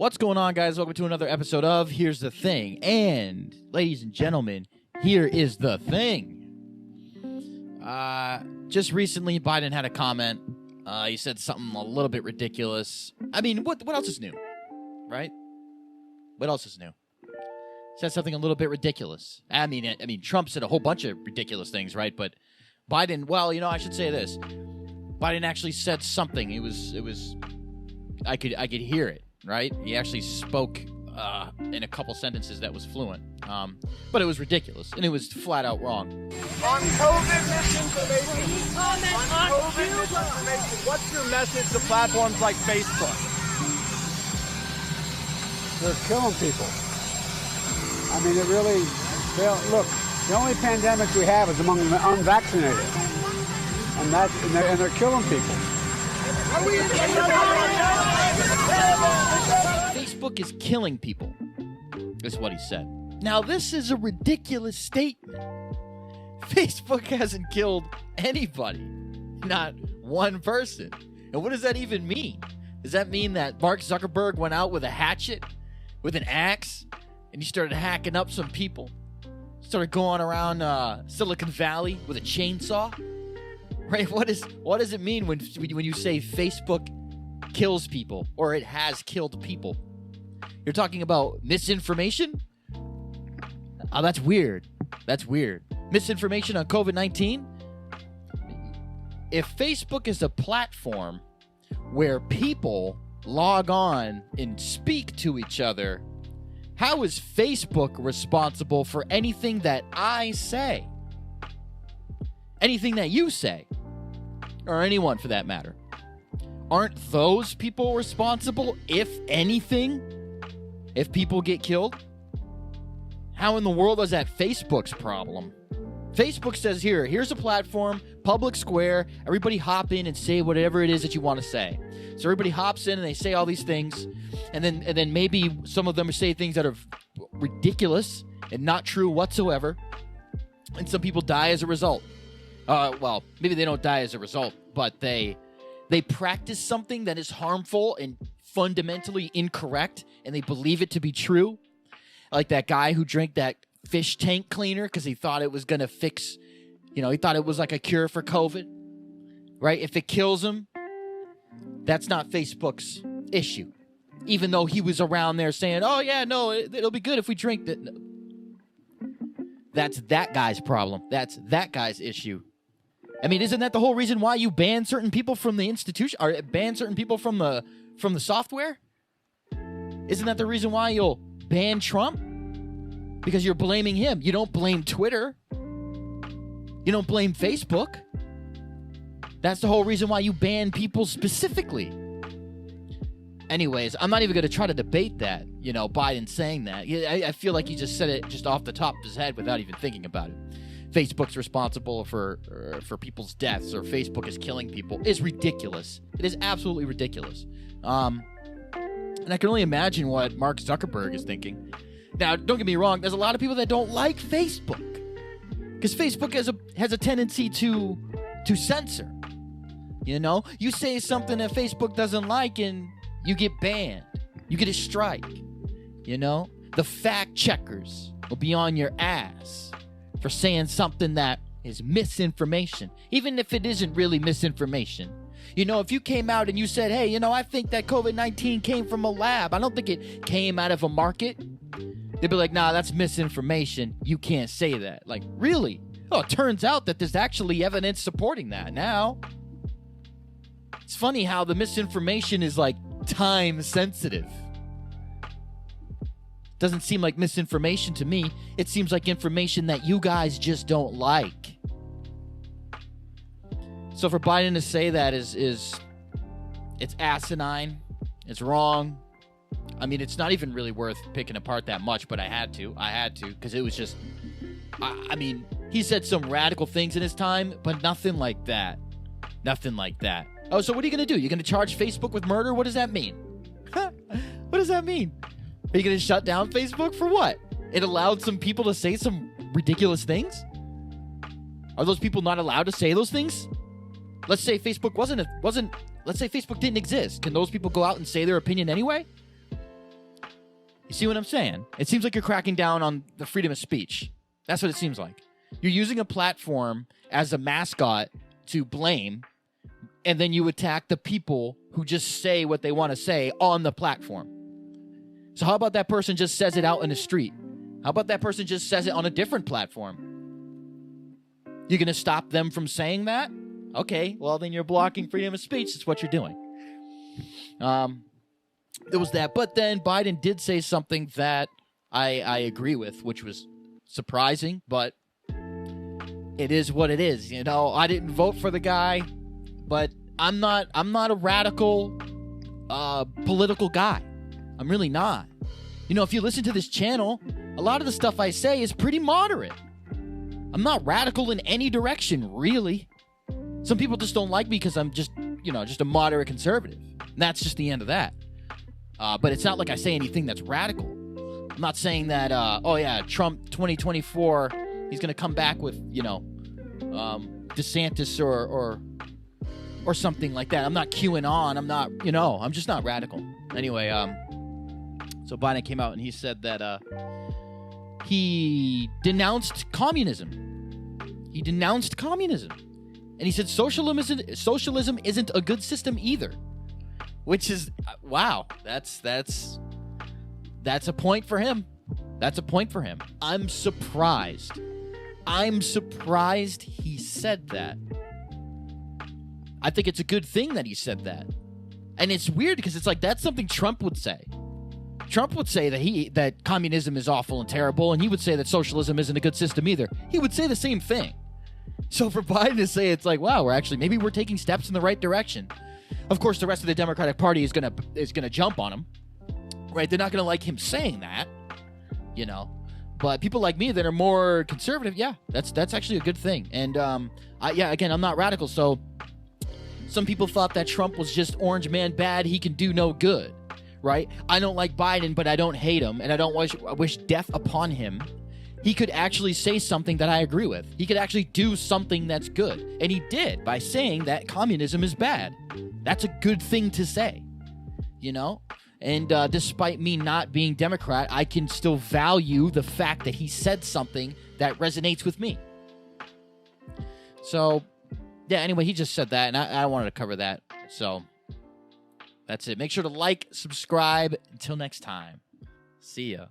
What's going on, guys? Welcome to another episode of Here's the Thing. And, ladies and gentlemen, here is the thing. Just recently, Biden had a comment. He said something a little bit ridiculous. I mean, what else is new? Right? What else is new? Said something a little bit ridiculous. I mean, Trump said a whole bunch of ridiculous things, right? But Biden, well, I should say this. Biden actually said something. I could hear it, right? He actually spoke in a couple sentences that was fluent. But it was ridiculous, and it was flat out wrong. On COVID misinformation, what's your message to platforms like Facebook? They're killing people. I mean, it really, look, the only pandemic we have is among the unvaccinated. And they're killing people. Facebook is killing people, is what he said. Now, this is a ridiculous statement. Facebook hasn't killed anybody, not one person. And what does that even mean? Does that mean that Mark Zuckerberg went out with a hatchet, with an axe, and he started hacking up some people? Started going around Silicon Valley with a chainsaw? Right? What does it mean when you say Facebook kills people or it has killed people? You're talking about misinformation? Oh, that's weird. That's weird. Misinformation on COVID-19? If Facebook is a platform where people log on and speak to each other, how is Facebook responsible for anything that I say? Anything that you say? Or anyone for that matter? Aren't those people responsible, if anything, if people get killed? How in the world is that Facebook's problem? Facebook says, here's a platform, public square, everybody hop in and say whatever it is that you want to say. So everybody hops in and they say all these things, and then maybe some of them say things that are ridiculous and not true whatsoever, and some people die as a result. Well, maybe they don't die as a result, but they practice something that is harmful and fundamentally incorrect, and they believe it to be true. Like that guy who drank that fish tank cleaner because he thought it was going to fix, he thought it was like a cure for COVID, right? If it kills him, that's not Facebook's issue. Even though he was around there saying, oh yeah, no, it'll be good if we drink that. That's that guy's problem. That's that guy's issue. I mean, isn't that the whole reason why you ban certain people from the institution, or ban certain people from the software? Isn't that the reason why you'll ban Trump? Because you're blaming him. You don't blame Twitter. You don't blame Facebook. That's the whole reason why you ban people specifically. Anyways, I'm not even going to try to debate that, Biden saying that. I feel like he just said it just off the top of his head without even thinking about it. Facebook's responsible for people's deaths, or Facebook is killing people, is ridiculous. It is absolutely ridiculous. And I can only imagine what Mark Zuckerberg is thinking. Now, don't get me wrong, there's a lot of people that don't like Facebook, because Facebook has a tendency to censor. You say something that Facebook doesn't like and you get banned. You get a strike. The fact checkers will be on your ass for saying something that is misinformation, even if it isn't really misinformation. If you came out and you said, hey, I think that COVID-19 came from a lab. I don't think it came out of a market. They'd be like, nah, that's misinformation. You can't say that. Like, really? Oh, it turns out that there's actually evidence supporting that now. It's funny how the misinformation is like time sensitive. Doesn't seem like misinformation to me. It seems like information that you guys just don't like. So for Biden to say that is it's asinine. It's wrong. I mean, it's not even really worth picking apart that much, but I had to because it was just, I mean, he said some radical things in his time, but nothing like that. Nothing like that. Oh, so what are you going to do? You're going to charge Facebook with murder? What does that mean? What does that mean? Are you going to shut down Facebook for what? It allowed some people to say some ridiculous things? Are those people not allowed to say those things? Let's say Facebook let's say Facebook didn't exist. Can those people go out and say their opinion anyway? You see what I'm saying? It seems like you're cracking down on the freedom of speech. That's what it seems like. You're using a platform as a mascot to blame, and then you attack the people who just say what they want to say on the platform. So how about that person just says it out in the street? How about that person just says it on a different platform? You're going to stop them from saying that? Okay, well, then you're blocking freedom of speech. That's what you're doing. There was that. But then Biden did say something that I agree with, which was surprising, but it is what it is. You know, I didn't vote for the guy, but I'm not a radical political guy. I'm really not. You know, if you listen to this channel, a lot of the stuff I say is pretty moderate. I'm not radical in any direction, really. Some people just don't like me because I'm just a moderate conservative. And that's just the end of that. But it's not like I say anything that's radical. I'm not saying that, Trump 2024, he's going to come back with, DeSantis or something like that. I'm not QAnon. I'm not, I'm just not radical. Anyway, so Biden came out and he said that he denounced communism. He denounced communism. And he said socialism isn't a good system either. Which is, wow, that's a point for him. That's a point for him. I'm surprised he said that. I think it's a good thing that he said that. And it's weird because it's like that's something Trump would say. Trump would say that communism is awful and terrible, and he would say that socialism isn't a good system either. He would say the same thing. So for Biden to say it's like, wow, maybe we're taking steps in the right direction. Of course, the rest of the Democratic Party is gonna jump on him, right? They're not gonna like him saying that, But people like me that are more conservative, yeah, that's actually a good thing. And again, I'm not radical, so some people thought that Trump was just orange man bad. He can do no good, right? I don't like Biden, but I don't hate him, and I don't wish death upon him. He could actually say something that I agree with. He could actually do something that's good. And he did by saying that communism is bad. That's a good thing to say, And despite me not being Democrat, I can still value the fact that he said something that resonates with me. So, yeah, anyway, he just said that, and I wanted to cover that. So, that's it. Make sure to like, subscribe. Until next time. See ya.